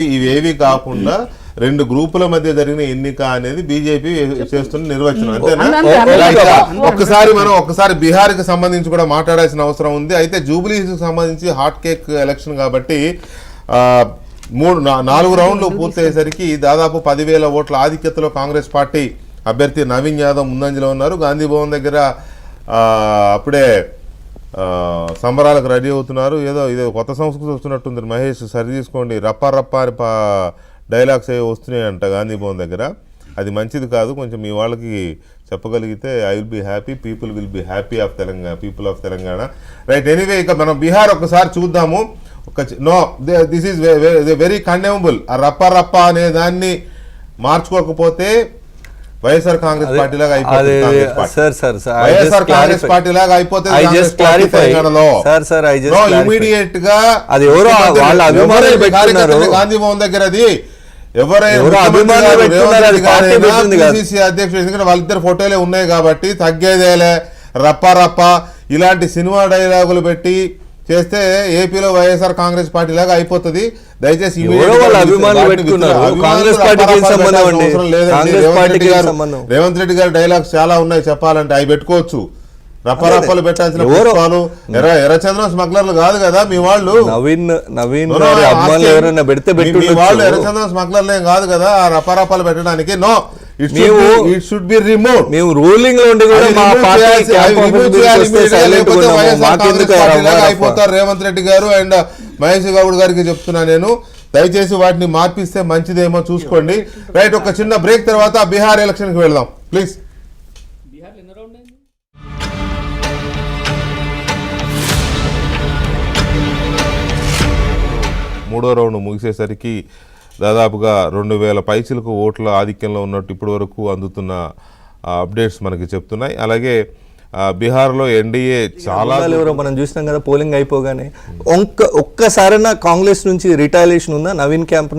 ఇవేవి కాకుండా రెండు గ్రూపుల మధ్య జరిగిన ఎన్నిక అనేది బీజేపీ చేస్తున్న నిర్వచనం అంతేనా? ఒక్కసారి బీహార్ కి సంబంధించి కూడా మాట్లాడాల్సిన అవసరం ఉంది. అయితే జూబ్లీస్ కి సంబంధించి హాట్ కేక్ ఎలక్షన్ కాబట్టి 4 రౌండ్లు పూర్తయ్యేసరికి దాదాపు 10,000 ఓట్ల ఆధిక్యతలో కాంగ్రెస్ పార్టీ అభ్యర్థి నవీన్ యాదవ్ ముందంజలో ఉన్నారు. గాంధీ భవన్ దగ్గర అప్పుడే సంబరాలకు రెడీ అవుతున్నారు. ఇదో కొత్త సంస్కృతి వస్తున్నట్టుంది. మహేష్ సరి తీసుకోండి, రప్పా రప్పా అని డైలాగ్స్ అవి వస్తున్నాయంట గాంధీ భవన్ దగ్గర. అది మంచిది కాదు. కొంచెం మీ వాళ్ళకి చెప్పగలిగితే I will be happy, people will be happy of Telangana, people of Telangana. Right, anyway ఇక మనం బీహార్ ఒకసారి చూద్దాము. This is very condemnable. ఆ రప్పా రప్పా అనే దాన్ని మార్చుకోకపోతే వైఎస్ఆర్ కాంగ్రెస్ పార్టీ లాగా అయిపోతుంది. వైఎస్ఆర్ కాంగ్రెస్ పార్టీ లాగా అయిపోతుంది ఇమీడియట్ గా. గాంధీ భవన్ దగ్గర అది ఎవరైనా అధ్యక్షుడు, ఎందుకంటే వాళ్ళిద్దరు ఫోటోలే ఉన్నాయి కాబట్టి తగ్గేదేలే. రప్పా రప్పా ఇలాంటి సినిమా డైలాగులు పెట్టి చేస్తే ఏపీలో వైఎస్ఆర్ కాంగ్రెస్ పార్టీ లాగా అయిపోతుంది. దయచేసి రేవంత్ రెడ్డి గారి డైలాగ్స్ చాలా ఉన్నాయి చెప్పాలంటే, అవి పెట్టుకోవచ్చు. రప్పరప్పలు పెట్టాల్సిన పుష్పాలు ఎర్రచంద్రం స్మగ్లర్లు కాదు కదా మీ వాళ్ళు. మీ వాళ్ళు ఎర్రచంద్రం స్మగ్లర్లు ఏం కాదు కదా ఆ రప్పరప్పలు పెట్టడానికి. No, it should be remove. మేము రూలింగ్ లో ఉండి అయిపోతారు రేవంత్ రెడ్డి గారు అండ్ మహేష్ గౌడ్ గారికి చెప్తున్నా నేను. దయచేసి వాటిని మార్పిస్తే మంచిదేమో చూసుకోండి. రైట్, ఒక చిన్న బ్రేక్ తర్వాత బీహార్ ఎలక్షన్ కి వెళ్దాం ప్లీజ్. మూడో రౌండ్ ముగిసేసరికి దాదాపుగా 2,000 పైచిలకు ఓట్ల ఆధిక్యంలో ఉన్నట్టు ఇప్పటి వరకు అందుతున్న అప్డేట్స్ మనకి చెప్తున్నాయి. అలాగే బీహార్లో ఎన్డీఏ చాలా మనం చూసినాం కదా పోలింగ్ అయిపోగానే ఒక్కసారైనా కాంగ్రెస్ నుంచి రిటాలియేషన్ ఉందా నవీన్ క్యాంప్